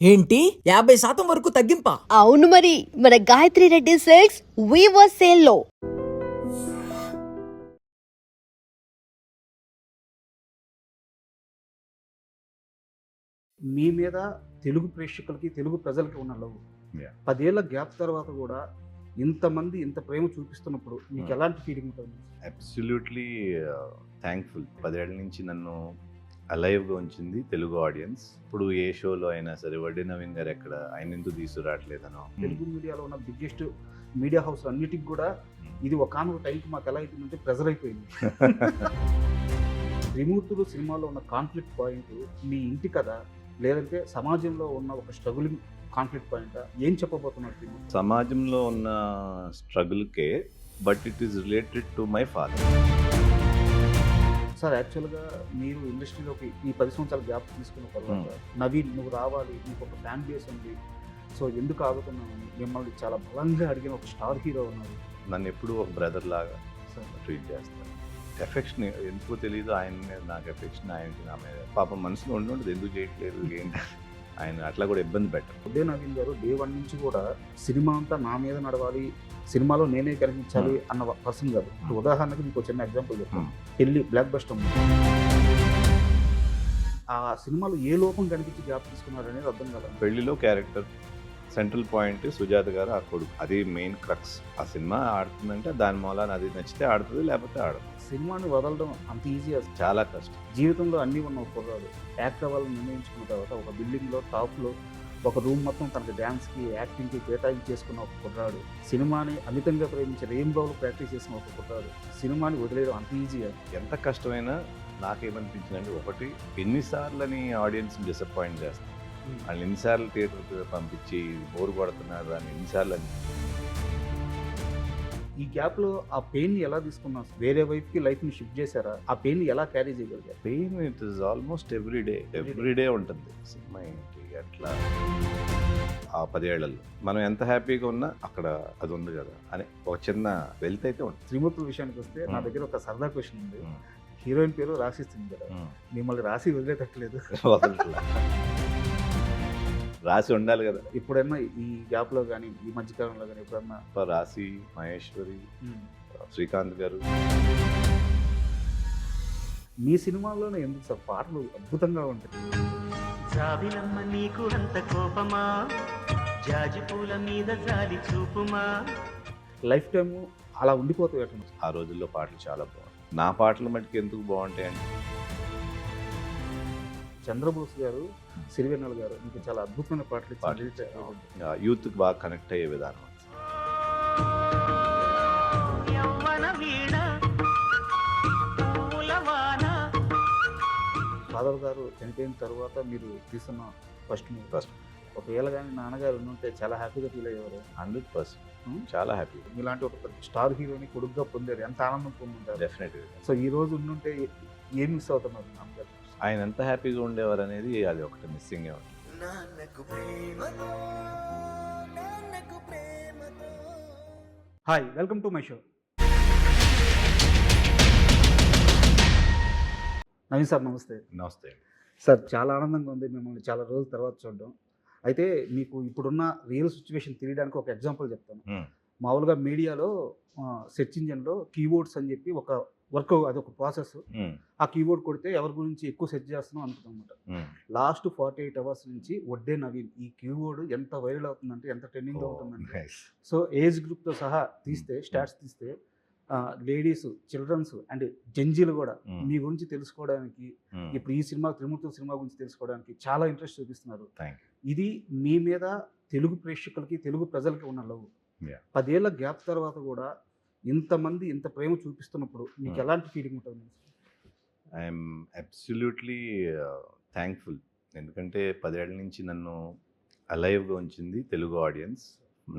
ఏంటి 50% వరకు తగ్గింపా? అవును మరి, మన Gayatri Reddy silks weaver sale లో మీ మీద తెలుగు ప్రేక్షకులకి, తెలుగు ప్రజలకి ఉన్న లవ్ Yeah. 10 ఏళ్ల గ్యాప్ తర్వాత కూడా ఇంతమంది ఇంత ప్రేమ చూపిస్తున్నప్పుడు మీకు ఎలాంటి ఫీలింగ్ ఉంటుంది? Absolutely thankful. 10 ఏళ్ల నుంచి నన్ను అలైవ్గా ఉంచింది తెలుగు ఆడియన్స్. ఇప్పుడు ఏ షోలో అయినా సరే వడ్డీ నవీన్ గారు ఎక్కడ ఆయన ఎందుకు తీసుకురావట్లేదనో, తెలుగు మీడియాలో ఉన్న బిగ్గెస్ట్ మీడియా హౌస్ అన్నిటికి కూడా ఇది ఒకనొక టైంకి మాకు ఎలా అవుతుందంటే ప్రెజర్ అయిపోయింది. త్రిమూర్తులు సినిమాలో ఉన్న కాన్ఫ్లిక్ట్ పాయింట్ మీ ఇంటి కథ, లేదంటే సమాజంలో ఉన్న ఒక స్ట్రగులింగ్ కాన్ఫ్లిక్ట్ పాయింట్, ఏం చెప్పబోతున్నారు త్రిమూర్తులు? సమాజంలో ఉన్న స్ట్రగుల్కే, but it is related to my father. Sir, యాక్చువల్గా మీరు ఇండస్ట్రీలోకి ఈ 10 సంవత్సరాల గ్యాప్ తీసుకున్న తర్వాత నవీన్ నువ్వు రావాలి, నీకు ఒక ఫ్యాన్ బేస్ ఉంది, సో ఎందుకు ఆగుతున్నామని మిమ్మల్ని చాలా బలంగా అడిగిన ఒక స్టార్ హీరో ఉన్నారు. నన్ను ఎప్పుడూ ఒక బ్రదర్ లాగా ట్రీట్ చేస్తాను. ఎఫెక్షన్ ఎందుకో తెలియదు, ఆయన మీద నాకు ఎఫెక్షన్, ఆయనకి నా మీద. పాపం మనసులో ఉండదు ఎందుకు చేయట్లేదు ఏంటి, ఆయన అట్లా కూడా ఇబ్బంది పెట్టరు. ఉదయ నవీన్ గారు డే 1 నుంచి కూడా సినిమా అంతా నా మీద నడవాలి, సినిమాలో నేనే కనిపించాలి అన్న పర్సన్ కాదు. ఉదాహరణకి మీకు చిన్న ఎగ్జాంపుల్ చెప్తాను. పెళ్లి బ్లాక్ బస్టర్ ఉంది. ఆ సినిమాలో ఏ లోపం కనిపించి గ్యాప్ తీసుకున్నారు అనేది అర్థం కాదు. పెళ్లిలో క్యారెక్టర్ సెంట్రల్ పాయింట్ సుజాత గారు, ఆ కొడుకు, అది మెయిన్ క్రక్స్. ఆ సినిమా ఆడుతుందంటే దాని మూలాన అది నచ్చితే ఆడుతుంది, లేకపోతే ఆడదు. సినిమాని వదలడం అంత ఈజీ. చాలా కష్టం. జీవితంలో అన్నీ ఉన్న ఒక కుర్రాడు యాక్ట్ అవ్వాలని నిర్ణయించుకున్న తర్వాత ఒక బిల్డింగ్లో టాప్లో ఒక రూమ్ మొత్తం తనకి డ్యాన్స్కి, యాక్టింగ్కి కేటాయించి చేసుకున్న ఒక కుర్రాడు, సినిమాని అమితంగా ప్రేమించి రెయిన్బోలో ప్రాక్టీస్ చేసిన ఒక కుర్రాడు సినిమాని వదిలేయడం అంత ఈజీ. ఎంత కష్టమైనా నాకేమనిపించిందంటే, ఒకటి ఎన్నిసార్లని ఆడియన్స్ని డిసప్పాయింట్ చేస్తాను, వాళ్ళు ఎన్నిసార్లు థియేటర్కి పంపించి బోర్ కొడుతున్నారు అని ఎన్నిసార్లు అని. ఈ గ్యాప్లో ఆ పెయిన్ ఎలా తీసుకున్నా, వేరే వైపుకి లైఫ్ని షిఫ్ట్ చేశారా? ఆ పెయిన్ ఎలా క్యారీ చేయగలిగారు? Pain it is almost everyday ఉంటుంది. సినిమా ఏంటి అట్లా ఆ 10 ఏళ్లలో మనం ఎంత హ్యాపీగా ఉన్నా అక్కడ అది ఉంది కదా అని ఒక చిన్న వెల్త్ అయితే ఉంటుంది. త్రిమూర్తుల విషయానికి వస్తే నా దగ్గర ఒక సరదా క్వశ్చన్ ఉంది. హీరోయిన్ పేరు రాసిస్తుంది కదా, మిమ్మల్ని రాసి వదిలేటట్లేదు. రాసి ఉండాలి కదా. ఎప్పుడైనా ఈ గ్యాప్లో కానీ ఈ మధ్యకాలంలో కానీ ఎప్పుడన్నా రాసి, మహేశ్వరి, శ్రీకాంత్ గారు. మీ సినిమాల్లోనే ఎందుకు సార్ పాటలు అద్భుతంగా ఉంటాయి? జాబిలమ్మ నీకు అంత కోపమా, జాజి పూల మీద జాలి చూపుమా. లైఫ్ టైము అలా ఉండిపోతాయి అట్లా. ఆ రోజుల్లో పాటలు చాలా బాగుంటాయి. నా పాటలు మటుకు ఎందుకు బాగుంటాయండి, చంద్రబోస్ గారు, సిరివెన్నెల గారు మీకు చాలా అద్భుతమైన పాటలు యూత్కి బాగా కనెక్ట్ అయ్యే విధానం. యవ్వన వీణ పూలవాన. ఫాదర్ గారు చనిపోయిన తర్వాత మీరు తీస్తున్న ఫస్ట్ మూవీ, ఒకవేళ కానీ నాన్నగారు ఉంటే చాలా హ్యాపీగా ఫీల్ అయ్యేవారు. 100% చాలా హ్యాపీ. ఇలాంటి ఒక స్టార్ హీరోని కొడుకుగా పొందారు, ఎంత ఆనందం పొందుంటారు. డెఫినెట్గా. సో ఈ రోజు ఉండుంటే ఏం మిస్ అవుతున్నారు నాన్నగారు? ఆయన ఎంత హ్యాపీగా ఉండేవారు అనేది అది ఒకటి మిస్సింగే ఉంది. Hi, welcome to my show. Naveen sir, నమస్తే. నమస్తే. సార్, చాలా ఆనందంగా ఉంది మిమ్మల్ని చాలా రోజుల తర్వాత చూడడం. అయితే మీకు ఇప్పుడున్న రియల్ సిచ్యువేషన్ తెలియడానికి ఒక ఎగ్జాంపుల్ చెప్తాను. మామూలుగా మీడియాలో సెర్చ్ ఇంజిన్లో కీబోర్డ్స్ అని చెప్పి ఒక వర్క్, అది ఒక ప్రాసెస్. ఆ కీబోర్డ్ కొడితే ఎవరి గురించి ఎక్కువ సెర్చ్ చేస్తున్నాం అనుకుంటాం. లాస్ట్ 48 అవర్స్ నుంచి వడ్డే నవీన్ ఈ కీబోర్డ్ ఎంత వైరల్ అవుతుందంటే, ఎంత ట్రెండింగ్లో ఉంటుందంటే, సో ఏజ్ గ్రూప్తో సహా తీస్తే, స్టాట్స్ తీస్తే లేడీస్, చిల్డ్రన్స్ అండ్ జంజీలు కూడా మీ గురించి తెలుసుకోవడానికి, ఇప్పుడు ఈ సినిమా త్రిమూర్తుల సినిమా గురించి తెలుసుకోవడానికి చాలా ఇంట్రెస్ట్ చూపిస్తున్నారు. ఇది మీ మీద తెలుగు ప్రేక్షకులకి, తెలుగు ప్రజలకి ఉన్న లవ్. 10 ఏళ్ల గ్యాప్ తర్వాత కూడా ఇంతమంది ఇంత ప్రేమ చూపిస్తున్నప్పుడు మీకు ఎలాంటి ఫీలింగ్ ఉంటుంది? I'm absolutely thankful. ఎందుకంటే 10 ఏళ్ల నుంచి నన్ను అలైవ్గా ఉంచింది తెలుగు ఆడియన్స్,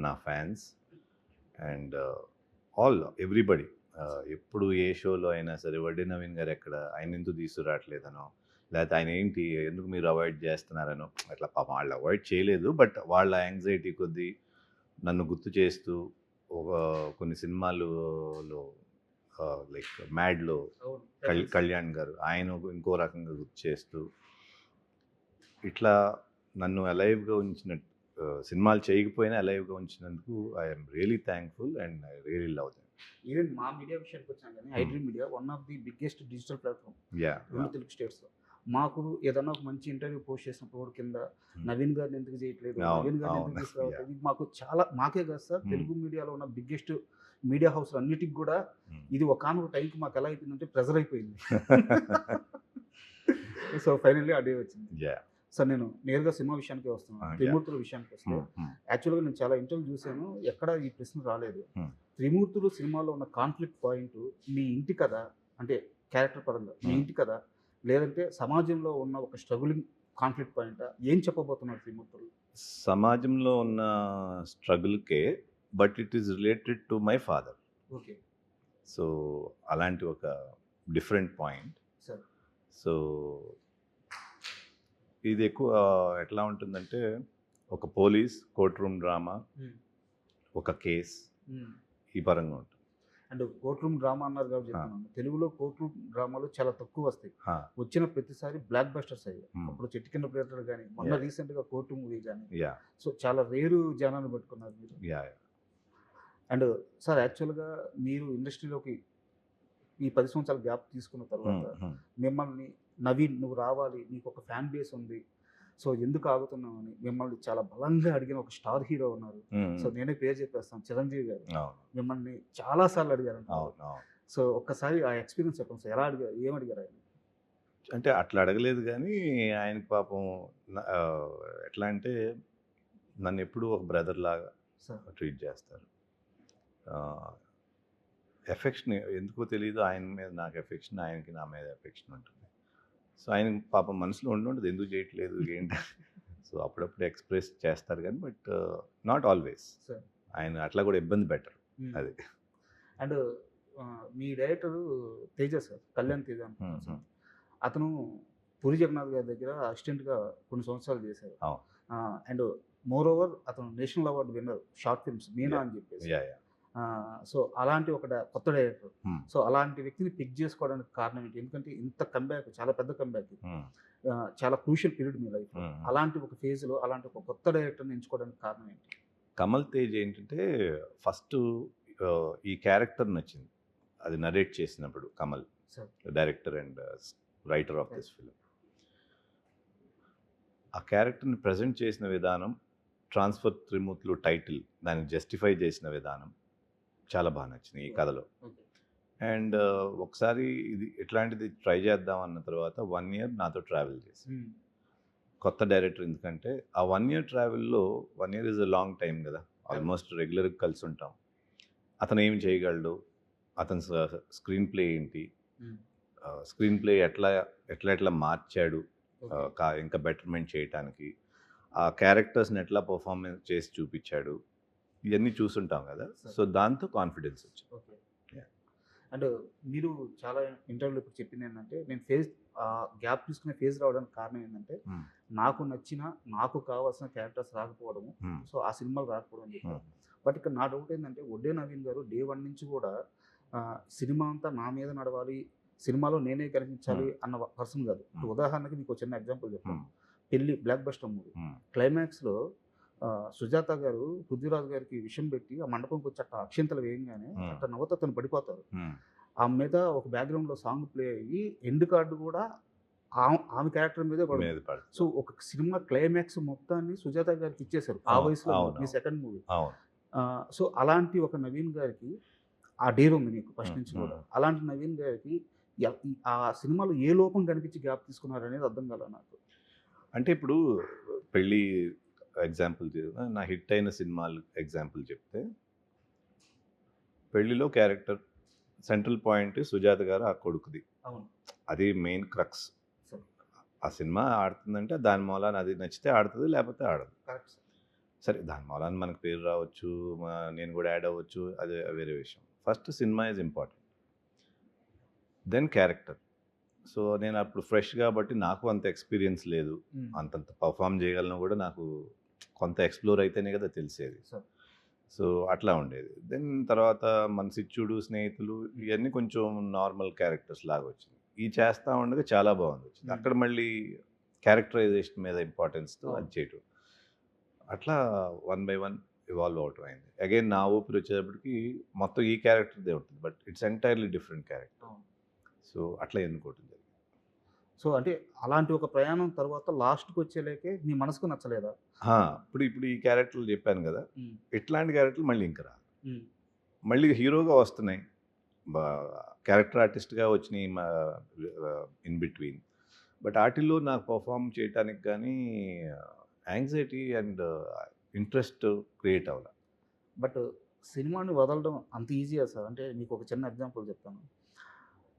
నా ఫ్యాన్స్ అండ్ ఎవ్రీబడి. ఎప్పుడు ఏ షోలో అయినా సరే వడ్డీ నవీన్ గారు ఎక్కడ, ఆయన ఎందుకు తీసుకురావట్లేదనో, లేకపోతే ఆయన ఏంటి ఎందుకు మీరు అవాయిడ్ చేస్తున్నారనో, అట్లా పాపం వాళ్ళు అవాయిడ్ చేయలేదు, బట్ వాళ్ళ యాంగ్జైటీ కొద్దీ నన్ను గుర్తు చేస్తూ కొన్ని సినిమాలలో లైక్ మ్యాడ్లో కళ్యాణ్ గారు, ఆయన ఇంకో రకంగా గుర్తు చేస్తూ, ఇట్లా నన్ను అలైవ్గా ఉంచిన సినిమాలు చేయకపోయినా అలైవ్గా ఉంచినందుకు I'm really thankful and I really love them. Even మా మీడియా విషయానికి వచ్చాను కానీ iDream media one of the biggest digital platform యా రెండు తెలుగు స్టేట్స్లో. మాకు ఏదన్నా ఒక మంచి ఇంటర్వ్యూ పోస్ట్ చేసినప్పుడు కూడా కింద నవీన్ గారిని ఎందుకు చేయట్లేదు, అవును, నవీన్ గారిని అవును. ఎందుకు తీసుకురావట్లేదు, ఇది మాకు చాలా, మాకే కాదు సార్, తెలుగు మీడియాలో ఉన్న బిగ్గెస్ట్ మీడియా హౌస్ అన్నిటికి కూడా ఇది ఒకనొక టైంకి మాకు ఎలా అయిపోయిందంటే ప్రెజర్ అయిపోయింది. సో ఫైనల్లీ ఆ డే వచ్చింది. యా సార్ నేను నేరుగా సినిమా విషయానికి వస్తున్నాను. Yeah. త్రిమూర్తుల విషయానికి వస్తే యాక్చువల్గా నేను చాలా ఇంటర్వ్యూ చూశాను, ఎక్కడ ఈ ప్రశ్న రాలేదు. త్రిమూర్తులు సినిమాలో ఉన్న కాన్ఫ్లిక్ట్ పాయింట్ మీ ఇంటి కథ, అంటే క్యారెక్టర్ పరంగా మీ ఇంటి కథ, లేదంటే సమాజంలో ఉన్న ఒక స్ట్రగులింగ్ కాన్ఫ్లిక్ట్ పాయింట్, ఏం చెప్పబోతున్నారు త్రిమూర్తులు? సమాజంలో ఉన్న స్ట్రగుల్కే, but it is related to my father. Okay so అలాంటి ఒక డిఫరెంట్ పాయింట్. సార్. సో ఇది ఎక్కువ ఎట్లా ఉంటుందంటే ఒక పోలీస్ కోర్ట్ రూమ్ డ్రామా, ఒక కేస్, ఈ పరంగా ఉంటుంది. అండ్ కోర్ట్ రూమ్ డ్రామా అన్నారు కాబట్టి చెప్తున్నాను, తెలుగులో కోర్ట్ రూమ్ డ్రామాలు చాలా తక్కువ వస్తాయి. హా, వచ్చిన ప్రతిసారి బ్లాక్ బస్టర్స్ అయ్యాయి. అప్పుడు చెట్టు కింద ప్లేటర్ కానీ, మొన్న Yeah. రీసెంట్గా కోర్టు మూవీ కానీ, యా సో చాలా రేరు జనాన్ని పట్టుకున్నారు మీరు. యా అండ్ సార్ యాక్చువల్గా మీరు ఇండస్ట్రీలోకి ఈ 10 సంవత్సరాల గ్యాప్ తీసుకున్న తర్వాత మిమ్మల్ని నవీన్ నువ్వు రావాలి, నీకు ఒక ఫ్యాన్ బేస్ ఉంది, సో ఎందుకు ఆగుతున్నావు అని మిమ్మల్ని చాలా బలంగా అడిగిన ఒక స్టార్ హీరో ఉన్నారు. సో నేనే పేరు చెప్పేస్తాను, చిరంజీవి గారు. అవును మిమ్మల్ని చాలాసార్లు అడిగారు. అవును అవును. సో ఒక్కసారి ఆ ఎక్స్పీరియన్స్ చెప్పండి సార్, ఎలా అడిగారు, ఏం అడిగారు ఆయన? అంటే అట్లా అడగలేదు కానీ ఆయనకి పాపం ఎట్లా అంటే నన్ను ఎప్పుడూ ఒక బ్రదర్ లాగా సార్ ట్రీట్ చేస్తారు. ఎఫెక్షన్ ఎందుకో తెలియదు, ఆయన మీద నాకు ఎఫెక్షన్, ఆయనకి నా మీద ఎఫెక్షన్ ఉంటుంది. సో ఆయన పాపం మనసులో ఉండదు ఎందుకు చేయట్లేదు ఏంటి. సో అప్పుడప్పుడు ఎక్స్ప్రెస్ చేస్తారు కానీ, బట్ నాట్ ఆల్వేస్. సార్ ఆయన అట్లా కూడా ఇబ్బంది పెట్టరు. అది and me director Teja sir, Kalyan Teja అనుకుంటున్నాను సార్. అతను పూరి జగన్నాథ్ గారి దగ్గర అసిస్టెంట్గా కొన్ని సంవత్సరాలు చేశారు. అవును. అండ్ మోర్ ఓవర్ అతను national award winner short films Meena అని చెప్పేసి. Yeah yeah. సో అలాంటి ఒక కొత్త డైరెక్టర్, Hmm. సో అలాంటి వ్యక్తిని పిక్ చేసుకోవడానికి కారణం ఏంటి? ఎందుకంటే ఇంత కంబ్యాక్, చాలా పెద్ద కంబ్యాక్, చాలా క్రూషియల్ పీరియడ్ మీ లైఫ్. అలాంటి ఒక ఫేజ్లో అలాంటి ఒక కొత్త డైరెక్టర్ని ఎంచుకోవడానికి కారణం ఏంటి? కమల్ తేజ్ ఏంటంటే ఫస్ట్ ఈ క్యారెక్టర్ నచ్చింది, అది నరేట్ చేసినప్పుడు Kamal, sir director and writer of this film. ఆ క్యారెక్టర్ని ప్రజెంట్ చేసిన విధానం, ట్రాన్స్ఫర్ త్రిమూర్తులు టైటిల్ దాన్ని జస్టిఫై చేసిన విధానం చాలా బాగా నచ్చింది ఈ కథలో. ఓకే అండ్ ఒకసారి ఇది ఎట్లాంటిది ట్రై చేద్దాం అన్న తర్వాత 1 year నాతో ట్రావెల్ చేసి, కొత్త డైరెక్టర్ ఎందుకంటే ఆ 1 year ట్రావెల్లో 1 year is a long time కదా, ఆల్మోస్ట్ రెగ్యులర్గా కలిసి ఉంటాం. అతను ఏం చేయగలడు, అతని స్క్రీన్ ప్లే ఏంటి, స్క్రీన్ ప్లే ఎట్లా ఎట్లా మార్చాడు ఇంకా బెటర్మెంట్ చేయటానికి, ఆ క్యారెక్టర్స్ని ఎట్లా పర్ఫార్మెన్స్ చేసి చూపించాడు, ఇవన్నీ చూసుంటాం కదా. సో దాంతో కాన్ఫిడెన్స్ వచ్చింది. ఓకే అండ్ మీరు చాలా ఇంటర్వ్యూలో ఇప్పుడు చెప్పింది ఏంటంటే, నేను ఫేజ్ గ్యాప్ తీసుకునే ఫేజ్ రావడానికి కారణం ఏంటంటే, నాకు నచ్చిన నాకు కావాల్సిన క్యారెక్టర్స్ రాకపోవడము, సో ఆ సినిమాలు రాకపోవడం అని చెప్పారు. బట్ ఇక్కడ నా డౌట్ ఏంటంటే, ఒడ్డే నవీన్ గారు డే 1 నుంచి కూడా సినిమా అంతా నా మీద నడవాలి, సినిమాలో నేనే కనిపించాలి అన్న పర్సన్ కాదు. ఇప్పుడు ఉదాహరణకి మీకు చిన్న ఎగ్జాంపుల్ చెప్తాను. పెళ్ళి బ్లాక్ బస్టర్ మూవీ క్లైమాక్స్లో సుజాత గారు పృథ్వీరాజ్ గారికి విషయం పెట్టి ఆ మండపంకి వచ్చి అట్ట అక్షింతలు వేయంగానే అట్ట నవ్వుతా తను పడిపోతారు. ఆ మీద ఒక బ్యాక్గ్రౌండ్లో సాంగ్ ప్లే అయ్యి ఎండ్ కార్డు కూడా ఆమె క్యారెక్టర్ మీదే పడుతుంది. సో ఒక సినిమా క్లైమాక్స్ మొత్తాన్ని సుజాత గారికి ఇచ్చేశారు ఆ వయసులో, మీ సెకండ్ మూవీ. సో అలాంటి ఒక నవీన్ గారికి ఆ డేర్ ఉంది మీకు ఫస్ట్ నుంచి కూడా. అలాంటి నవీన్ గారికి ఆ సినిమాలో ఏ లోపం కనిపించి గ్యాప్ తీసుకున్నారు అనేది అర్థం కాల నాకు. అంటే ఇప్పుడు పెళ్ళి ఎగ్జాంపుల్ నా హిట్ అయిన సినిమాలు ఎగ్జాంపుల్ చెప్తే, పెళ్ళిలో క్యారెక్టర్ సెంట్రల్ పాయింట్ సుజాత గారు ఆ కొడుకుది, అవును అది మెయిన్ క్రక్స్. ఆ సినిమా ఆడుతుందంటే దాని మూలాన అది నచ్చితే ఆడుతుంది, లేకపోతే ఆడదు. కరెక్ట్. సరే దాని మూలాన మనకు పేరు రావచ్చు, నేను కూడా యాడ్ అవ్వచ్చు, అది వేరే విషయం. First cinema is important, then character. So నేను అప్పుడు ఫ్రెష్ కాబట్టి నాకు అంత ఎక్స్పీరియన్స్ లేదు, అంతంత పర్ఫామ్ చేయగలను కూడా నాకు కొంత ఎక్స్ప్లోర్ అయితేనే కదా తెలిసేది. సో అట్లా ఉండేది. దెన్ తర్వాత మన సిచ్చుడు, స్నేహితులు, ఇవన్నీ కొంచెం నార్మల్ క్యారెక్టర్స్ లాగా వచ్చింది. ఈ చేస్తూ ఉండగా చాలా బాగుంది వచ్చింది. అక్కడ మళ్ళీ క్యారెక్టరైజేషన్ మీద ఇంపార్టెన్స్తో అవును. అది చేయటం. అట్లా 1 బై 1 ఇవాల్వ్ అవటం అయింది. అగైన్ నా ఊపిరి వచ్చేటప్పటికి మొత్తం ఈ క్యారెక్టర్దే ఉంటుంది, but it's entirely different character. అవును. సో అట్లా ఎన్నుకోవటం జరిగింది. సో అంటే అలాంటి ఒక ప్రయాణం తర్వాత లాస్ట్కి వచ్చేలేకే మీ మనసుకు నచ్చలేదా? ఇప్పుడు ఈ క్యారెక్టర్లు చెప్పాను కదా, ఉమ్, ఇట్లాంటి క్యారెక్టర్లు మళ్ళీ ఇంకా రాదు. ఉమ్, మళ్ళీ హీరోగా వస్తున్నాయి, క్యారెక్టర్ ఆర్టిస్ట్గా వచ్చినాయి ఇన్ బిట్వీన్. బట్ వాటిల్లో నాకు పర్ఫామ్ చేయడానికి కానీ యాంగ్జైటీ అండ్ ఇంట్రెస్ట్ క్రియేట్ అవ్వాలి. బట్ సినిమాని వదలడం అంత ఈజీయా సార్? అంటే మీకు ఒక చిన్న ఎగ్జాంపుల్ చెప్తాను.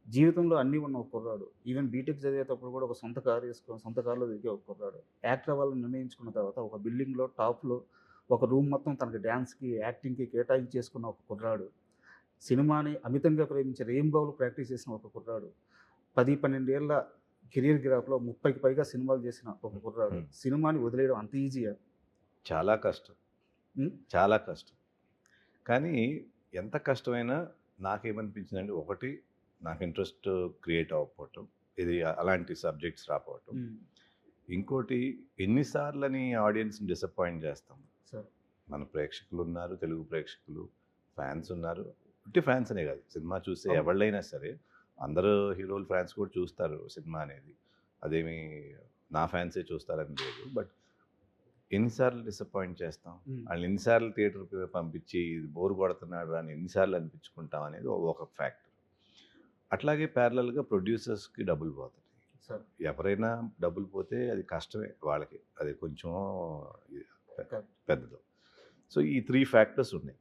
జీవితంలో అన్నీ ఉన్న ఒక కుర్రాడు, ఈవెన్ బీటెక్ చదివేటప్పుడు కూడా ఒక సొంత కారు వేసుకొని సొంత కారులో తిరిగే ఒక కుర్రాడు, యాక్టర్ అవ్వాలని నిర్ణయించుకున్న తర్వాత ఒక బిల్డింగ్లో టాప్లో ఒక రూమ్ మొత్తం తనకి డ్యాన్స్కి యాక్టింగ్కి కేటాయించేసుకున్న ఒక కుర్రాడు, సినిమాని అమితంగా ప్రేమించే రెయిన్బోలు ప్రాక్టీస్ చేసిన ఒక కుర్రాడు, 10-12 ఏళ్ళ కెరియర్ గ్రాఫ్లో 30కి పైగా సినిమాలు చేసిన ఒక కుర్రాడు, సినిమాని వదిలేయడం అంత ఈజీయా? చాలా కష్టం, చాలా కష్టం. కానీ ఎంత కష్టమైనా నాకేమనిపించిందంటే, ఒకటి నాకు ఇంట్రెస్ట్ క్రియేట్ అవ్వకపోవటం, ఇది అలాంటి సబ్జెక్ట్స్ రాకపోవటం. ఇంకోటి, ఎన్నిసార్లని ఆడియన్స్ని డిసప్పాయింట్ చేస్తాం. సార్ మన ప్రేక్షకులు ఉన్నారు, తెలుగు ప్రేక్షకులు, ఫ్యాన్స్ ఉన్నారు. ఉట్టి ఫ్యాన్స్ అనే కాదు, సినిమా చూసే అవును. ఎవళ్ళైనా సరే, అందరూ హీరోలు ఫ్యాన్స్ కూడా చూస్తారు సినిమా అనేది. అదేమి నా ఫ్యాన్సే చూస్తారని లేదు. బట్ ఎన్నిసార్లు డిసప్పాయింట్ చేస్తాం, వాళ్ళు ఎన్నిసార్లు థియేటర్కి పంపించి ఇది బోర్ కొడుతున్నాడు అని ఎన్నిసార్లు అనిపించుకుంటాం అనేది ఒక ఫ్యాక్టర్. అట్లాగే ప్యారలల్గా ప్రొడ్యూసర్స్కి డబ్బులు పోతాయి. సార్ ఎవరైనా డబ్బులు పోతే అది కష్టమే వాళ్ళకి, అది కొంచెం పెద్దది. సో ఈ 3 ఫ్యాక్టర్స్ ఉన్నాయి.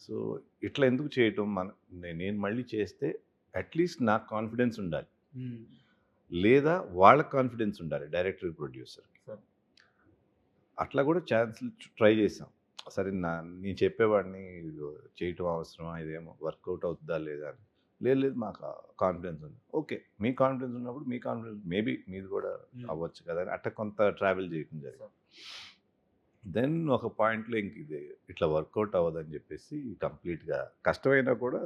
సో ఇట్లా ఎందుకు చేయటం, నేను మళ్ళీ చేస్తే అట్లీస్ట్ నాకు కాన్ఫిడెన్స్ ఉండాలి, లేదా వాళ్ళకి కాన్ఫిడెన్స్ ఉండాలి, డైరెక్టర్ ప్రొడ్యూసర్కి. సార్ అట్లా కూడా ఛాన్సులు ట్రై చేసాం. సరే నేను చెప్పేవాడిని చేయటం అవసరమా, ఇదేమో వర్కౌట్ అవుతుందా లేదా అని. లేదు మాకు కాన్ఫిడెన్స్ ఉంది. ఓకే, మీ కాన్ఫిడెన్స్ ఉన్నప్పుడు మీ కాన్ఫిడెన్స్ మేబీ మీది కూడా అవ్వచ్చు కదా అని అట్లా కొంత ట్రావెల్ చేయడం జరిగింది. దెన్ ఒక పాయింట్లో ఇంక ఇది ఇట్లా వర్కౌట్ అవ్వదని చెప్పేసి కంప్లీట్గా కష్టమైనా కూడా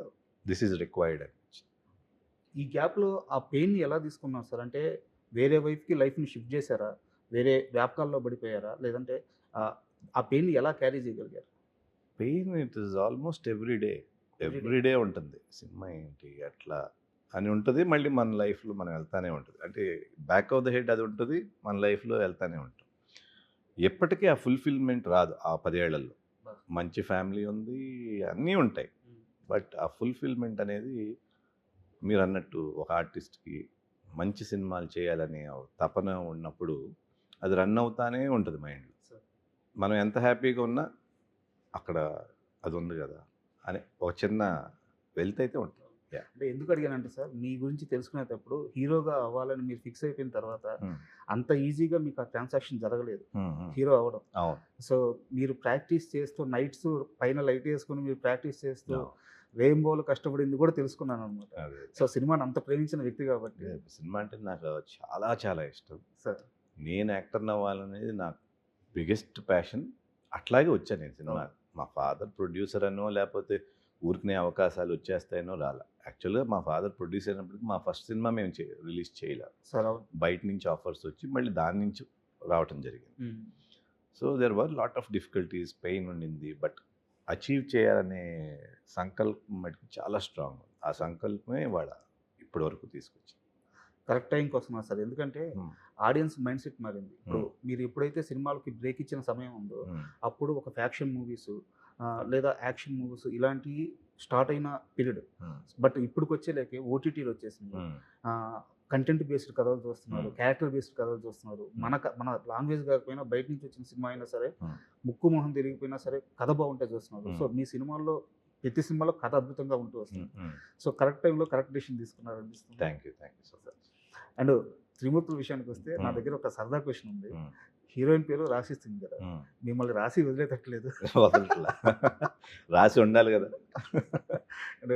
దిస్ ఈజ్ రిక్వైర్డ్ అనిపించింది. ఈ గ్యాప్లో ఆ పెయిన్ని ఎలా తీసుకున్నారు సార్? అంటే వేరే వైపుకి లైఫ్ని షిఫ్ట్ చేశారా, వేరే వ్యాపకాల్లో పడిపోయారా, లేదంటే ఆ పెయిన్ని ఎలా క్యారీ చేయగలిగారు? Pain it is almost everyday ఉంటుంది. సినిమా ఏంటి అట్లా అని ఉంటుంది, మళ్ళీ మన లైఫ్లో మనం వెళ్తానే ఉంటుంది. అంటే బ్యాక్ ఆఫ్ ద హెడ్ అది ఉంటుంది, మన లైఫ్లో వెళ్తానే ఉంటుంది. ఎప్పటికీ ఆ ఫుల్ఫిల్మెంట్ రాదు ఆ 10 ఏళ్లలో. మంచి ఫ్యామిలీ ఉంది, అన్నీ ఉంటాయి, బట్ ఆ ఫుల్ఫిల్మెంట్ అనేది మీరు అన్నట్టు ఒక ఆర్టిస్ట్కి మంచి సినిమాలు చేయాలనే తపన ఉన్నప్పుడు అది రన్ అవుతానే ఉంటుంది మైండ్లో. మనం ఎంత హ్యాపీగా ఉన్నా అక్కడ అది ఉంది కదా అని ఒక చిన్న వెల్త్ అయితే ఉంటుంది. అంటే ఎందుకు అడిగానంటే సార్, మీ గురించి తెలుసుకునేటప్పుడు హీరోగా అవ్వాలని మీరు ఫిక్స్ అయిపోయిన తర్వాత అంత ఈజీగా మీకు ఆ ట్రాన్సాక్షన్ జరగలేదు హీరో అవ్వడం. అవును. సో మీరు ప్రాక్టీస్ చేస్తూ నైట్స్ పైన లైట్ వేసుకుని మీరు ప్రాక్టీస్ చేస్తూ రెయిన్బోలు కష్టపడింది కూడా తెలుసుకున్నాను అనమాట. సో సినిమాని అంత ప్రేమించిన వ్యక్తి కాబట్టి. సినిమా అంటే నాకు చాలా చాలా ఇష్టం సార్. నేను యాక్టర్ని అవ్వాలనేది నాకు బిగ్గెస్ట్ ప్యాషన్. అట్లాగే వచ్చాను నేను సినిమా. మా ఫాదర్ ప్రొడ్యూసర్ అనో లేకపోతే ఊరికనే అవకాశాలు వచ్చేస్తాయనో రాలా. యాక్చువల్గా మా ఫాదర్ ప్రొడ్యూస్ అయినప్పటికీ మా ఫస్ట్ సినిమా మేము రిలీజ్ చేయలేదు. బయట నుంచి ఆఫర్స్ వచ్చి మళ్ళీ దాని నుంచి రావటం జరిగింది. So there were lot of difficulties, pain ఉండింది, బట్ అచీవ్ చేయాలనే సంకల్పం మటుకు చాలా స్ట్రాంగ్. ఆ సంకల్పమే వాళ్ళ ఇప్పటి వరకు తీసుకొచ్చింది. కరెక్ట్ టైంకి వస్తున్నారు సార్, ఎందుకంటే ఆడియన్స్ మైండ్ సెట్ మారింది. ఇప్పుడు మీరు ఎప్పుడైతే సినిమాలకి బ్రేక్ ఇచ్చిన సమయం ఉందో అప్పుడు ఒక ఫ్యాక్షన్ మూవీస్ లేదా యాక్షన్ మూవీస్ ఇలాంటివి స్టార్ట్ అయిన పీరియడ్. బట్ ఇప్పటికి వచ్చేలేకే ఓటీటీలు వచ్చేసింది, కంటెంట్ బేస్డ్ కథలు చూస్తున్నారు, క్యారెక్టర్ బేస్డ్ కథలు చూస్తున్నారు. మన లాంగ్వేజ్ కాకపోయినా బయట నుంచి వచ్చిన సినిమా అయినా సరే, ముక్కు మొహం తిరిగిపోయినా సరే కథ బాగుంటే చూస్తున్నారు. సో మీ సినిమాల్లో ప్రతి సినిమాలో కథ అద్భుతంగా ఉంటూ వస్తుంది. సో కరెక్ట్ టైంలో కరెక్ట్ డెసిషన్ తీసుకున్నారు అనిపిస్తుంది. Thank you so much. And త్రిమూర్తుల విషయానికి వస్తే నా దగ్గర ఒక సరదా క్వశ్చన్ ఉంది. హీరోయిన్ పేరు రాశి సింగ్ కదా, మిమ్మల్ని రాసి వదిలేటట్లేదు. రాసి ఉండాలి కదా. అండ్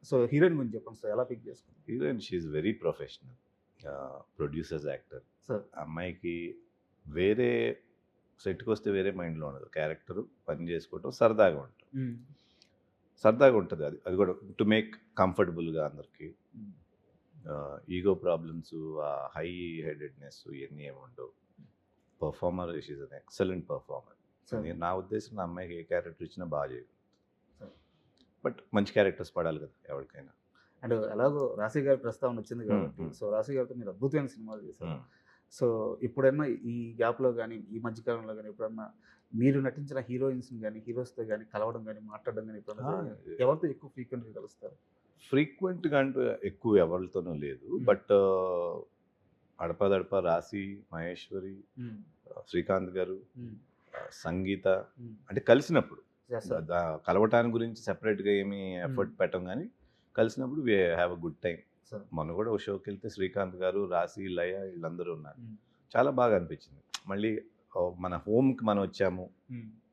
సో హీరోయిన్ గురించి చెప్పండి సార్, ఎలా పిక్ చేసుకుంటారు? Heroine she very professional, producers, actor. Sir అమ్మాయికి వేరే సెట్కి వస్తే వేరే మైండ్లో ఉండదు. క్యారెక్టర్ పని చేసుకోవటం సరదాగా ఉంటుంది. అది కూడా టు మేక్ కంఫర్టబుల్గా అందరికీ ఈగో ప్రాబ్లమ్స్, హై హెడెడ్నెస్ ఇవన్నీ ఏమి ఉండవు. Performer is an excellent performer. నా ఉద్దేశం నా అమ్మాయికి ఏ క్యారెక్టర్ ఇచ్చినా బాగా చేయగలుగుతుంది. బట్ మంచి క్యారెక్టర్స్ పడాలి కదా ఎవరికైనా. అండ్ ఎలాగో రాశి గారి ప్రస్తావన వచ్చింది కాబట్టి సో రాశి గారితో మీరు అద్భుతమైన సినిమాలు చేశారు. సో ఇప్పుడన్నా ఈ గ్యాప్లో కానీ ఈ మధ్యకాలంలో కానీ ఎప్పుడన్నా మీరు నటించిన హీరోయిన్స్ని కానీ హీరోస్తో కానీ కలవడం కానీ మాట్లాడడం కానీ ఎప్పుడన్నా ఎవరితో ఎక్కువ ఫ్రీక్వెంట్గా కలుస్తారు? ఫ్రీక్వెంట్గా అంటూ ఎక్కువ ఎవరితోనూ లేదు. బట్ అడపదడప రాశి, మహేశ్వరి, శ్రీకాంత్ గారు, సంగీత అంటే కలిసినప్పుడు కలవటానికి గురించి సెపరేట్గా ఏమీ ఎఫర్ట్ పెట్టం, కానీ కలిసినప్పుడు we have a good time. మొన్న కూడా ఒక షోకి వెళ్తే శ్రీకాంత్ గారు, రాశి, లయ వీళ్ళందరూ ఉన్నారు. చాలా బాగా అనిపించింది. మళ్ళీ మన హోమ్కి మనం వచ్చాము,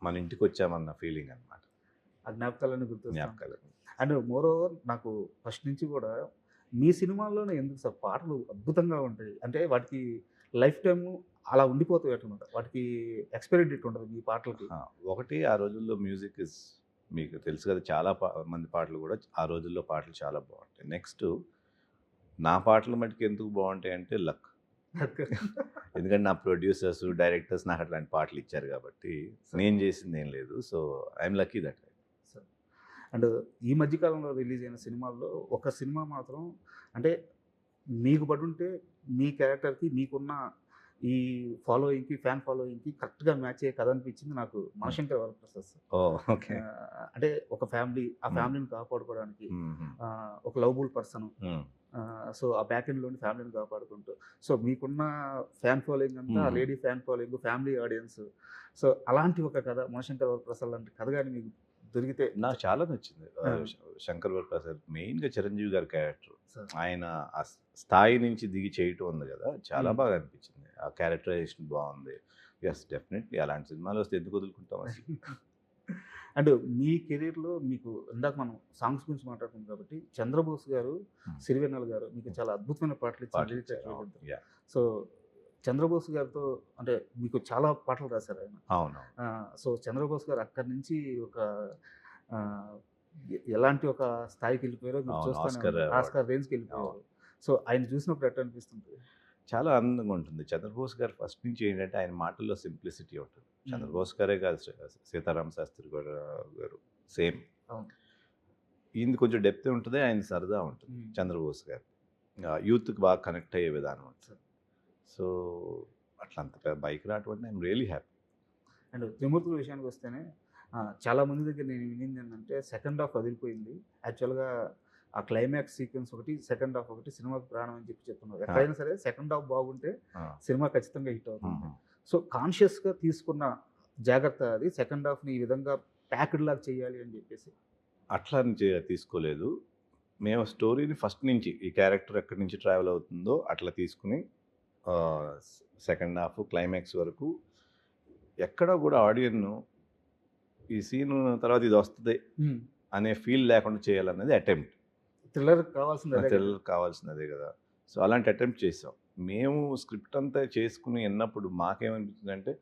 మన ఇంటికి వచ్చామన్న ఫీలింగ్ అనమాట. ఆ జ్ఞాపకాలను గుర్తు జ్ఞాపకాలు. అండ్ మోరోవర్ నాకు ఫస్ట్ నుంచి కూడా మీ సినిమాల్లోనే ఎందుకు సార్ పాటలు అద్భుతంగా ఉంటాయి అంటే వాటికి లైఫ్ టైమ్ అలా ఉండిపోతాయి అన్నమాట. వాటికి ఎక్స్పైరీ డేట్ ఉండదు మీ పాటలకి. ఒకటి ఆ రోజుల్లో మ్యూజిక్ ఇస్ మీకు తెలుసు కదా, చాలా మంది పాటలు కూడా ఆ రోజుల్లో పాటలు చాలా బాగుంటాయి. నెక్స్ట్ నా పాటలు మటుకు ఎందుకు బాగుంటాయి అంటే లక్. ఎందుకంటే నా ప్రొడ్యూసర్స్, డైరెక్టర్స్ నాకు అట్లాంటి పాటలు ఇచ్చారు కాబట్టి నేను చేసింది ఏం లేదు. So I'm lucky that. And ఈ మధ్యకాలంలో రిలీజ్ అయిన సినిమాల్లో ఒక సినిమా మాత్రం అంటే మీకు పడి ఉంటే మీ క్యారెక్టర్కి మీకున్న ఈ ఫాలోయింగ్కి ఫ్యాన్ ఫాలోయింగ్కి కరెక్ట్గా మ్యాచ్ అయ్యే కథ అనిపించింది నాకు మనశంకర్ వరప్రసాద్ సార్. ఓకే. అంటే ఒక ఫ్యామిలీ, ఆ ఫ్యామిలీని కాపాడుకోవడానికి ఒక లవబుల్ పర్సన్, సో ఆ బ్యాక్ ఎండ్లోని ఫ్యామిలీని కాపాడుకుంటూ సో మీకున్న ఫ్యాన్ ఫాలోయింగ్ అంతా lady fan following, family audience, so అలాంటి ఒక కథ మనశంకర్ వరప్రసాద్ లాంటి కథ కానీ మీకు దొరికితే నాకు చాలా నచ్చింది. శంకర్ వరప్రసాద్ మెయిన్గా చిరంజీవి గారి క్యారెక్టర్, ఆయన ఆ స్థాయి నుంచి దిగి చేయటం ఉంది కదా, చాలా బాగా అనిపించింది. ఆ క్యారెక్టరైజేషన్ బాగుంది. ఎస్, డెఫినెట్లీ అలాంటి సినిమాలు వస్తే ఎందుకు వదులుకుంటాం అసలు. అండ్ మీ కెరీర్లో మీకు ఇందాక మనం సాంగ్స్ గురించి మాట్లాడుతున్నాం కాబట్టి చంద్రబోస్ గారు, సిరివెన్నెల గారు మీకు చాలా అద్భుతమైన పాటలు ఇచ్చారు. సో చంద్రబోస్ గారితో అంటే మీకు చాలా పాటలు రాశారు ఆయన. అవును. సో చంద్రబోస్ గారు అక్కడి నుంచి ఒక ఎలాంటి ఒక స్థాయికి వెళ్ళిపోయారో మీరు చూస్తాను, ఆస్కార్ రేంజ్కి వెళ్ళిపోయారు. సో ఆయన చూసినప్పుడు ఎట్లా అనిపిస్తుంది? చాలా ఆనందంగా ఉంటుంది. చంద్రబోస్ గారు ఫస్ట్ నుంచి ఏంటంటే ఆయన మాటల్లో సింప్లిసిటీ ఉంటుంది. చంద్రబోస్ గారే కాదు, సీతారామ శాస్త్రి గారు సేమ్. ఈయన కొంచెం డెప్త్ ఉంటుంది, ఆయన సరదా ఉంటుంది. చంద్రబోస్ గారు యూత్కి బాగా కనెక్ట్ అయ్యే విధానం ఉంటుంది. సో అట్లా అంత బైక్ రావటం అంటే ఐఎమ్ రియలీ హ్యాపీ. అండ్ త్రిమూర్తుల విషయానికి వస్తేనే చాలా మంది దగ్గర నేను వినింది ఏంటంటే సెకండ్ హాఫ్ వదిలిపోయింది. యాక్చువల్గా ఆ క్లైమాక్స్ సీక్వెన్స్ ఒకటి, సెకండ్ హాఫ్ ఒకటి సినిమాకి ప్రాణం అని చెప్తున్నారు. ఎక్కడైనా సరే సెకండ్ హాఫ్ బాగుంటే సినిమా ఖచ్చితంగా హిట్ అవుతుంది. సో కాన్షియస్గా తీసుకున్న జాగ్రత్త అది సెకండ్ హాఫ్ని ఈ విధంగా ప్యాక్డ్ లాగా చేయాలి అని చెప్పేసి. అట్లా తీసుకోలేదు మేము. స్టోరీని ఫస్ట్ నుంచి ఈ క్యారెక్టర్ ఎక్కడి నుంచి ట్రావెల్ అవుతుందో అట్లా తీసుకుని సెకండ్ హాఫ్ క్లైమాక్స్ వరకు ఎక్కడ కూడా ఆడియన్ను ఈ సీన్ తర్వాత ఇది వస్తుంది అనే ఫీల్ లేకుండా చేయాలనేది అటెంప్ట్. థ్రిల్లర్ కావాల్సినదే కదా. సో అలాంటి అటెంప్ట్ చేసాం మేము. స్క్రిప్ట్ అంతా చేసుకుని విన్నప్పుడు మాకేమనిపించింది అంటే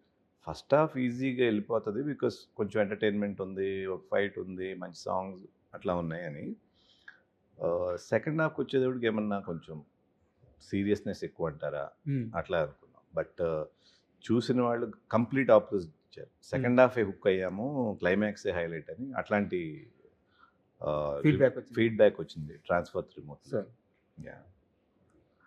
ఫస్ట్ హాఫ్ ఈజీగా వెళ్ళిపోతుంది, బికాస్ కొంచెం ఎంటర్టైన్మెంట్ ఉంది, ఒక ఫైట్ ఉంది, మంచి సాంగ్స్ అట్లా ఉన్నాయని. సెకండ్ హాఫ్కి వచ్చేటప్పటికి ఏమన్నా కొంచెం సీరియస్నెస్ ఎక్కువ అంటారా అట్లా అనుకున్నాం. బట్ చూసిన వాళ్ళు కంప్లీట్ ఆపోజిట్ ఇచ్చారు. సెకండ్ హాఫే హుక్ అయ్యాము, క్లైమాక్సే హైలైట్ అని అట్లాంటి ఫీడ్బ్యాక్ వచ్చింది ట్రాన్స్ఫర్ త్రిమూర్తి.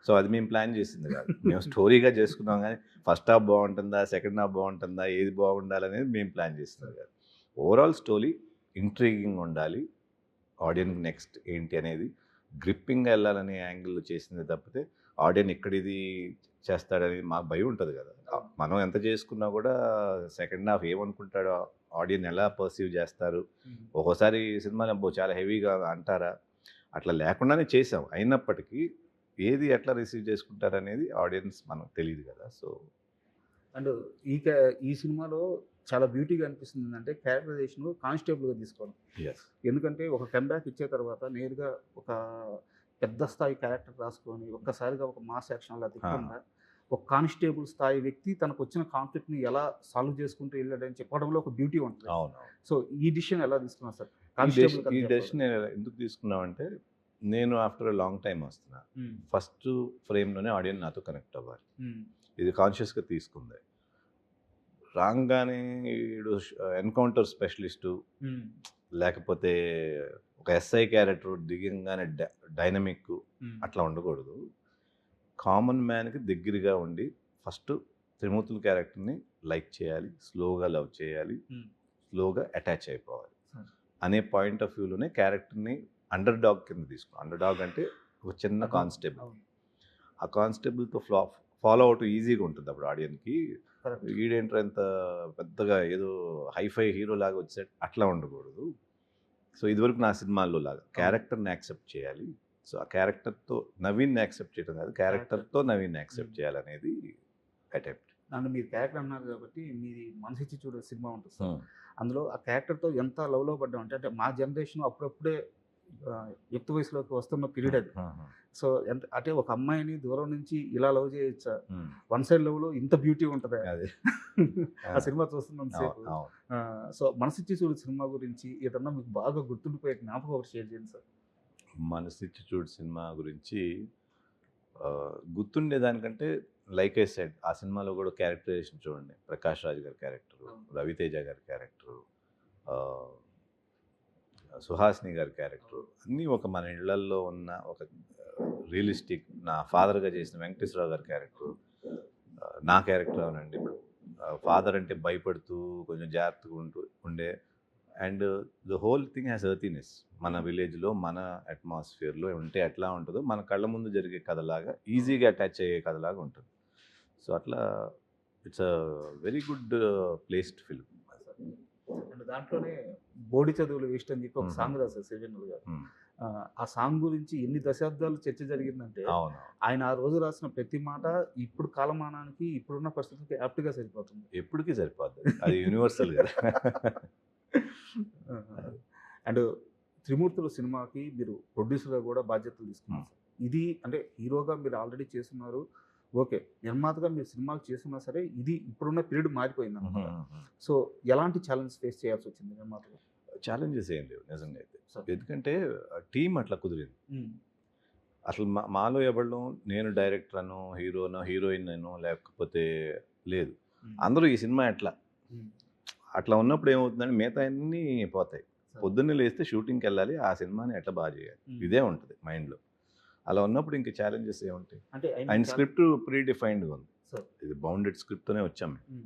సో అది మేము ప్లాన్ చేసింది కాదు, మేము స్టోరీగా చేసుకున్నాం. కానీ ఫస్ట్ హాఫ్ బాగుంటుందా, సెకండ్ హాఫ్ బాగుంటుందా, ఏది బాగుండాలనేది మేము ప్లాన్ చేసింది కాదు. ఓవరాల్ స్టోరీ ఇంట్రీగింగ్ ఉండాలి, ఆడియన్స్ నెక్స్ట్ ఏంటి అనేది గ్రిప్పింగ్గా వెళ్ళాలనే యాంగిల్లో చేసింది తప్పితే ఆడియన్ ఇక్కడ ఇది చేస్తాడని మాకు భయం ఉంటుంది కదా. మనం ఎంత చేసుకున్నా కూడా సెకండ్ హాఫ్ ఏమనుకుంటాడో, ఆడియన్ ఎలా పర్సీవ్ చేస్తారు, ఒక్కోసారి సినిమాలు చాలా హెవీగా అంటారా, అట్లా లేకుండానే చేసాం. అయినప్పటికీ ఏది ఎట్లా రిసీవ్ చేసుకుంటారు అనేది ఆడియన్స్ మనకు తెలియదు కదా. సో అండ్ ఈ సినిమాలో చాలా బ్యూటీగా అనిపిస్తుంది అంటే క్యారెక్టరైజేషన్ కానిస్టేబుల్గా తీసుకోవడం. ఎందుకంటే ఒక కంబ్యాక్ ఇచ్చే తర్వాత నేరుగా ఒక పెద్ద స్థాయి క్యారెక్టర్ రాసుకొని ఒక్కసారిగా ఒక మాస్ యాక్షన్లా తిప్పకుండా ఒక కానిస్టేబుల్ స్థాయి వ్యక్తి తనకు వచ్చిన కాన్ఫ్లిక్ట్ని ఎలా సాల్వ్ చేసుకుంటూ వెళ్ళాడని చెప్పడంలో ఒక బ్యూటీ ఉంటుంది. అవును. సో ఈ డిసిషన్ ఎలా తీసుకున్నారు సార్? ఈ డెసిషన్ ఎందుకు తీసుకున్నామంటే నేను ఆఫ్టర్ అ లాంగ్ టైం వస్తున్నా. ఫస్ట్ ఫ్రేమ్లోనే ఆడియన్స్ నాతో కనెక్ట్ అవ్వాలి. ఇది కాన్షియస్గా తీసుకుంది. రాగానే వీడు ఎన్కౌంటర్ స్పెషలిస్టు లేకపోతే ఒక ఎస్ఐ క్యారెక్టర్ దిగంగానే డైనమిక్ అట్లా ఉండకూడదు. కామన్ మ్యాన్కి దగ్గరగా ఉండి ఫస్ట్ త్రిమూర్తుల క్యారెక్టర్ని లైక్ చేయాలి, స్లోగా లవ్ చేయాలి, స్లోగా అటాచ్ అయిపోవాలి అనే పాయింట్ ఆఫ్ వ్యూలోనే క్యారెక్టర్ని అండర్ డాగ్ కింద తీసుకో. అండర్ డాగ్ అంటే ఒక చిన్న కానిస్టేబుల్. ఆ కానిస్టేబుల్తో ఫాలో అవుట్ ఈజీగా ఉంటుంది అప్పుడు ఆడియన్కి. ఈడేంటర్ ఎంత పెద్దగా ఏదో హైఫై హీరో లాగా వచ్చాడు అట్లా ఉండకూడదు. సో ఇదివరకు నా సినిమాల్లో లాగా క్యారెక్టర్ని యాక్సెప్ట్ చేయాలి. సో ఆ క్యారెక్టర్తో నవీన్ యాక్సెప్ట్ చేయడం కాదు, క్యారెక్టర్తో నవీన్ యాక్సెప్ట్ చేయాలనేది అటెంప్ట్. నన్ను మీరు క్యారెక్టర్ అన్నారు కాబట్టి మీది మనసిచ్చి చూడే సినిమా ఉంటుంది సార్. అందులో ఆ క్యారెక్టర్తో ఎంత లవ్లో పడ్డాం అంటే మా జనరేషన్ అప్పుడప్పుడే యుక్త వయసులోకి వస్తున్న పీరియడ్ అది. సో ఎంత అంటే ఒక అమ్మాయిని దూరం నుంచి ఇలా లవ్ చేయొచ్చా, వన్ సైడ్ లవ్లో ఇంత బ్యూటీ ఉంటుంది ఆ సినిమా చూస్తున్నాం సేపు. సో మనసిచ్చి చూడు సినిమా గురించి ఏదన్నా మీకు బాగా గుర్తుండిపోయే జ్ఞాపకం ఒకటి షేర్ చేయండి సార్. మనసిచ్చి చూడు సినిమా గురించి గుర్తుండేదానికంటే లైక్ ఐ సెడ్ ఆ సినిమాలో కూడా క్యారెక్టరైజేషన్ చూడండి. ప్రకాష్ రాజ్ గారి క్యారెక్టరు, రవితేజ గారి క్యారెక్టరు, సుహాసిని గారి క్యారెక్టరు అన్నీ ఒక మన ఇళ్లల్లో ఉన్న ఒక రియలిస్టిక్. నా ఫాదర్గా చేసిన వెంకటేశ్వరరావు గారి క్యారెక్టరు, నా క్యారెక్టర్ అవునండి. ఇప్పుడు ఫాదర్ అంటే భయపడుతూ కొంచెం జాగ్రత్తగా ఉండే and the whole thing has earthiness. మన విలేజ్లో మన అట్మాస్ఫియర్లో ఉంటే ఎట్లా ఉంటుందో మన కళ్ళ ముందు జరిగే కథలాగా ఈజీగా అటాచ్ అయ్యే కథలాగా ఉంటుంది. సో అట్లా it's a very good placed film. And దాంట్లోనే బోడి చదువులు వేస్ట్ అని చెప్పి ఒక సాంగ్ రాశారు సిరివెన్నెల గారు. ఆ సాంగ్ గురించి ఎన్ని దశాబ్దాలు చర్చ జరిగిందంటే ఆయన ఆ రోజు రాసిన ప్రతి మాట ఇప్పుడు కాలమానానికి ఇప్పుడున్న పరిస్థితులకి యాప్ట్గా సరిపోతుంది. ఎప్పటికీ సరిపోతుంది, అది యూనివర్సల్ కదా. అండ్ త్రిమూర్తుల సినిమాకి మీరు ప్రొడ్యూసర్గా కూడా బాధ్యతలు తీసుకున్నారు. ఇది అంటే హీరోగా మీరు ఆల్రెడీ చేస్తున్నారు, ఓకే. నిర్మాతగా మీరు సినిమాలు చేస్తున్నా సరే ఇది ఇప్పుడున్న పీరియడ్ మారిపోయింది అన్నమాట. సో ఎలాంటి ఛాలెంజ్ ఫేస్ చేయాల్సి వచ్చింది నిర్మాతగా? ఛాలెంజెస్ ఏం లేవు నిజంగా అయితే. ఎందుకంటే టీం అట్లా కుదిరింది. అసలు మాలో ఎవరు నేను డైరెక్టర్ అనో హీరోనో హీరోయిన్ అనో లేకపోతే లేదు. అందరూ ఈ సినిమా అట్లా ఉన్నప్పుడు ఏమవుతుందంటే మిగతా అన్నీ పోతాయి. పొద్దున్నే లేస్తే షూటింగ్కి వెళ్ళాలి, ఆ సినిమాని ఎట్లా బాగా చేయాలి, ఇదే ఉంటుంది మైండ్లో. అలా ఉన్నప్పుడు ఇంక ఛాలెంజెస్ ఏముంటాయి? అండ్ స్క్రిప్ట్ ప్రీ డిఫైన్డ్గా ఉంది. ఇది బౌండెడ్ స్క్రిప్ట్తోనే వచ్చాం మేము.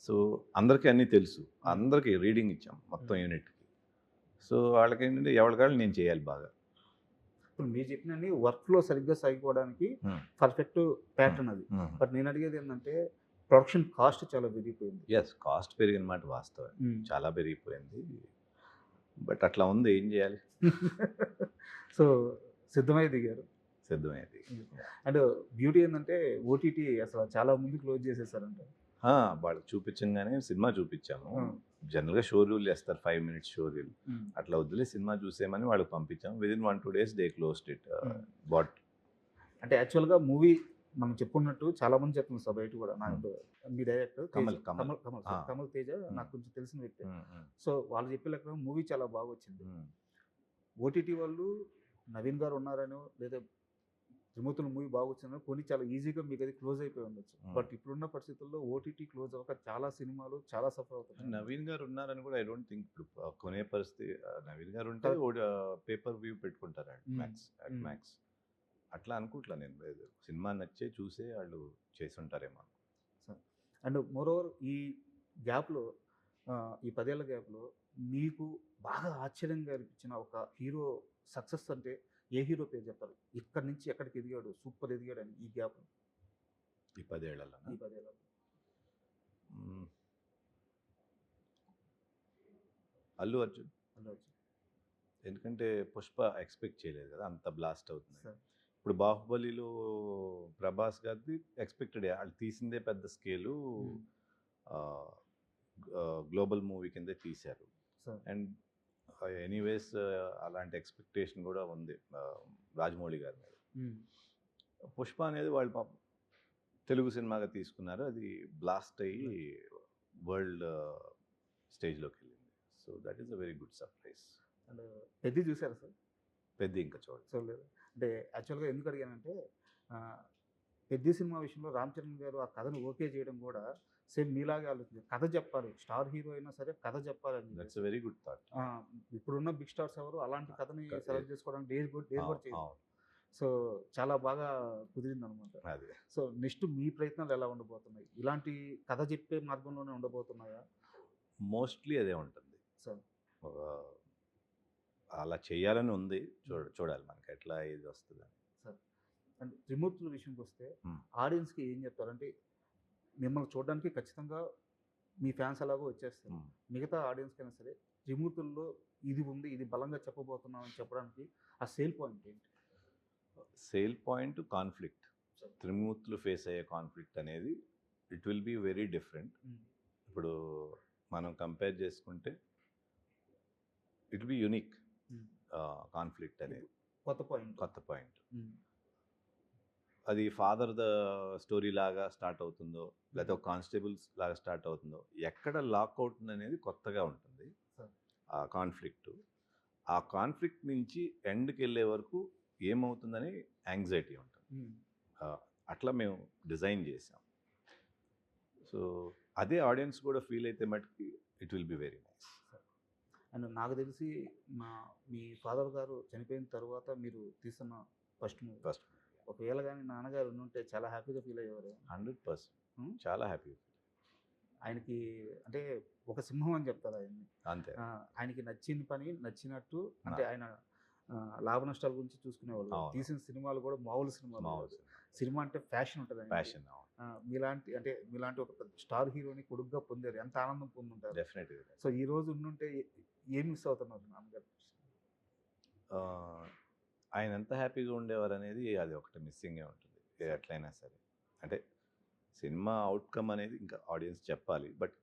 సో అందరికీ అన్నీ తెలుసు, అందరికీ రీడింగ్ ఇచ్చాం మొత్తం యూనిట్కి. సో వాళ్ళకి ఏంటంటే ఎవరికాళ్ళు నేను చేయాలి బాగా. ఇప్పుడు మీరు చెప్పినన్ని వర్క్లో సరిగ్గా సాగిపోవడానికి పర్ఫెక్ట్ ప్యాటర్న్ అది. బట్ నేను అడిగేది ఏంటంటే ప్రొడక్షన్ కాస్ట్ చాలా పెరిగిపోయింది. ఎస్, కాస్ట్ పెరిగిన మాట వాస్తవం, చాలా పెరిగిపోయింది. బట్ అట్లా ఉంది, ఏం చేయాలి. సో సిద్ధమై దిగారు. సిద్ధమైంది. అండ్ బ్యూటీ ఏంటంటే ఓటీటీ అసలు చాలా ముందు క్లోజ్ చేసేసారంట. వాళ్ళకి చూపించగానే సినిమా చూపించాము. జనరల్గా షో రూల్ చేస్తారు, 5 minutes షో రూల్. అట్లా వదిలే సినిమా చూసేమని వాళ్ళకి పంపించాము. Within 1-2 days they closed it. But అంటే యాక్చువల్గా మూవీ మనం చెప్పుకున్నట్టు చాలా మంది చెప్తున్నారు సార్ బయట కూడా. నాకు మీ డైరెక్టర్ కమల్ తేజ నాకు కొంచెం తెలిసిన వ్యక్తి. సో వాళ్ళు చెప్పే లెక్క మూవీ చాలా బాగా వచ్చింది. ఓటీటీ వాళ్ళు నవీన్ గారు ఉన్నారనో లేదా త్రిమూర్తుల మూవీ బాగా వచ్చిందో కొన్ని చాలా ఈజీగా మీకు అది క్లోజ్ అయిపోయి ఉండొచ్చు. బట్ ఇప్పుడున్న పరిస్థితుల్లో ఓటీటీ క్లోజ్ అవ్వక చాలా సినిమాలు చాలా సఫర్ అవుతాయి. నవీన్ గారు ఉన్నారని కూడా ఐ డోంట్ థింక్ ఇప్పుడు కొనే పరిస్థితి. నవీన్ గారు ఉంటే పేపర్ వ్యూ పెట్టుకుంటారు అట్ మ్యాక్స్. అట్లా అనుకుంటా నేను. లేదు, సినిమా నచ్చే చూసే వాళ్ళు చేసి ఉంటారేమో. అండ్ మోరోవర్ ఈ గ్యాప్లో ఈ 10 ఏళ్ల గ్యాప్లో మీకు బాగా ఆశ్చర్యంగా అనిపించిన ఒక హీరో సక్సెస్ అంటే ఏ హీరో పేరు చెప్తారు? ఇక్కడి నుంచి ఎక్కడికి ఎదిగాడు, సూపర్ ఎదిగాడు అని ఈ గ్యాప్ ఈ 10 ఏళ్లలో అల్లు అర్జున్. ఎందుకంటే పుష్ప ఎక్స్పెక్ట్ చేయలేదు కదా అంత బ్లాస్ట్ అవుతుంది. ఇప్పుడు బాహుబలిలో ప్రభాస్ గారిది ఎక్స్పెక్టెడ్, వాళ్ళు తీసిందే పెద్ద స్కేలు, గ్లోబల్ మూవీ కిందే తీశారు. అండ్ ఎనీవేస్ అలాంటి ఎక్స్పెక్టేషన్ కూడా ఉంది రాజమౌళి గారి మీద. పుష్ప అనేది వాళ్ళు పాపం తెలుగు సినిమాగా తీసుకున్నారు, అది బ్లాస్ట్ అయ్యి వరల్డ్ స్టేజ్లోకి వెళ్ళింది. So that is a very good surprise. And పెద్ద చూసారా సార్? పెద్ద ఇంకా చూడలేదు. చూడలేదు. అంటే యాక్చువల్గా ఎందుకు అడిగానంటే పెద్ద సినిమా విషయంలో రామ్ చరణ్ గారు ఆ కథను ఓకే చేయడం కూడా సేమ్ మీలాగే ఆలోచించారు. కథ చెప్పాలి, స్టార్ హీరో అయినా సరే కథ చెప్పాలని. That's very good thought. ఇప్పుడున్న బిగ్ స్టార్స్ ఎవరు అలాంటి కథని సెలెక్ట్ చేసుకోవడానికి డేస్ కూడా చేయరు. అవును, సో చాలా బాగా కుదిరింది అనమాట. అదే. సో నెక్స్ట్ మీ ప్రయత్నాలు ఎలా ఉండబోతున్నాయి? ఇలాంటి కథ చెప్పే మార్గంలోనే ఉండబోతున్నాయా? మోస్ట్లీ అదే ఉంటుంది. సో అలా చేయాలని ఉంది. చూడాలి మనకి ఎట్లా ఇది వస్తుంది. అండ్ త్రిమూర్తుల విషయంకి వస్తే Hmm. ఆడియన్స్కి ఏం చెప్తారంటే మిమ్మల్ని చూడడానికి ఖచ్చితంగా మీ ఫ్యాన్స్ అలాగో వచ్చేస్తారు. మిగతా ఆడియన్స్కి అయినా సరే త్రిమూర్తుల్లో ఇది ఉంది, ఇది బలంగా చెప్పబోతున్నాం అని చెప్పడానికి ఆ సేల్ పాయింట్ ఏంటి? Sale point conflict. Trimurthulu face అయ్యే కాన్ఫ్లిక్ట్ అనేది it will be very different. ఇప్పుడు మనం కంపేర్ చేసుకుంటే ఇట్ బి యునిక్ కాన్ఫ్లిక్ట్ అనేది. కొత్త పాయింట్. అది ఫాదర్ ద స్టోరీ లాగా స్టార్ట్ అవుతుందో లేకపోతే ఒక కానిస్టేబుల్స్ లాగా స్టార్ట్ అవుతుందో, ఎక్కడ లాక్ అవుతుంది అనేది కొత్తగా ఉంటుంది ఆ కాన్ఫ్లిక్ట్. ఆ కాన్ఫ్లిక్ట్ నుంచి ఎండ్కి వెళ్ళే వరకు ఏమవుతుందని యాంగ్జైటీ ఉంటుంది. అట్లా మేము డిజైన్ చేసాం. సో అదే ఆడియన్స్ కూడా ఫీల్ అయితే మటుకి it will be very nice. And నాకు తెలిసి మీ ఫాదర్ గారు చనిపోయిన తర్వాత మీరు తీస్తున్న ఫస్ట్ ఒకవేళ కానీ నాన్నగారు ఉంటే చాలా హ్యాపీగా ఫీల్ అయ్యేవారు. 100% చాలా హ్యాపీ. ఆయనకి అంటే ఒక సింహం అని చెప్తారు ఆయన్ని. అంతే. ఆయనకి నచ్చిన పని నచ్చినట్టు, అంటే ఆయన లాభ నష్టాల గురించి చూసుకునేవాళ్ళు. తీసిన సినిమాలు కూడా మామూలు సినిమాలు. సినిమా అంటే ఫ్యాషన్ ఉంటుంది. ఫ్యాషన్. మీలాంటి ఒక స్టార్ హీరోని కొడుకుగా పొందారు, ఎంత ఆనందం పొందుంటారు. డెఫినెట్గా. సో ఈ రోజు ఉండుంటే ఏం మిస్ అవుతున్నారు నాన్నగారు? ఆయన ఎంత హ్యాపీగా ఉండేవారు అనేది అది ఒకటి మిస్సింగే ఉంటుంది ఎట్లయినా సరే. అంటే సినిమా అవుట్కమ్ అనేది ఇంకా ఆడియన్స్ చెప్పాలి, బట్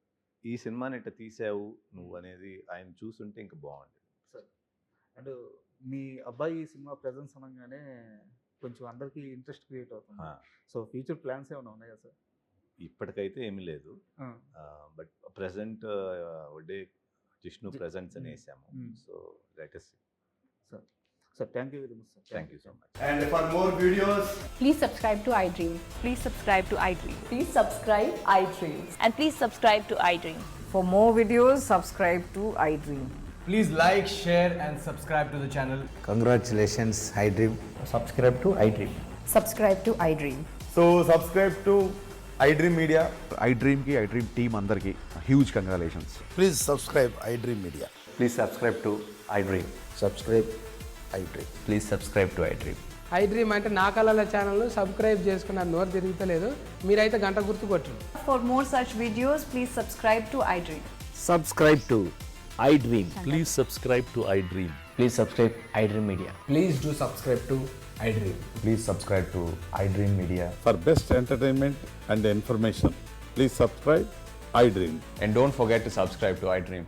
ఈ సినిమాని ఎట్లా తీసావు నువ్వు అనేది ఆయన చూసుంటే ఇంకా బాగుండేది. సార్ అండ్ మీ అబ్బాయి ఈ సినిమా ప్రెజెన్స్ అనగానే కొంచెం అందరికీ ఇంట్రెస్ట్ క్రియేట్ అవుతుంది. సో ఫ్యూచర్ ప్లాన్స్ ఏమైనా ఉన్నాయా సార్? ఇప్పటికైతే ఏమీ లేదు, but present Vadde Jishnu presents అని వేసాము. So let us see. Sir, thank you very much, sir. Thank you so much. And for more videos, Please subscribe to iDream. Please subscribe to iDream. Please subscribe iDream. And please subscribe to iDream. For more videos, subscribe to iDream. please like, share, and subscribe to the channel. Congratulations, iDream. Subscribe to iDream. Subscribe to iDream. So subscribe to iDream Media. iDream ki iDream team andarki huge congratulations. Please subscribe iDream Media. Please subscribe to iDream. Subscribe iDream. Please subscribe to iDream. iDream అంటే నా కళల ఛానల్ను subscribe చేసుకున్న నోరు తిరుగుతలేదు, మీరైతే గంట గుర్తు కొట్టండి. For more such videos, please subscribe to iDream. Subscribe to iDream. Please subscribe to iDream. Please subscribe iDream Media. Please do subscribe to iDream. Please subscribe to iDream Media. For best entertainment and information, please subscribe iDream. And don't forget to subscribe to iDream.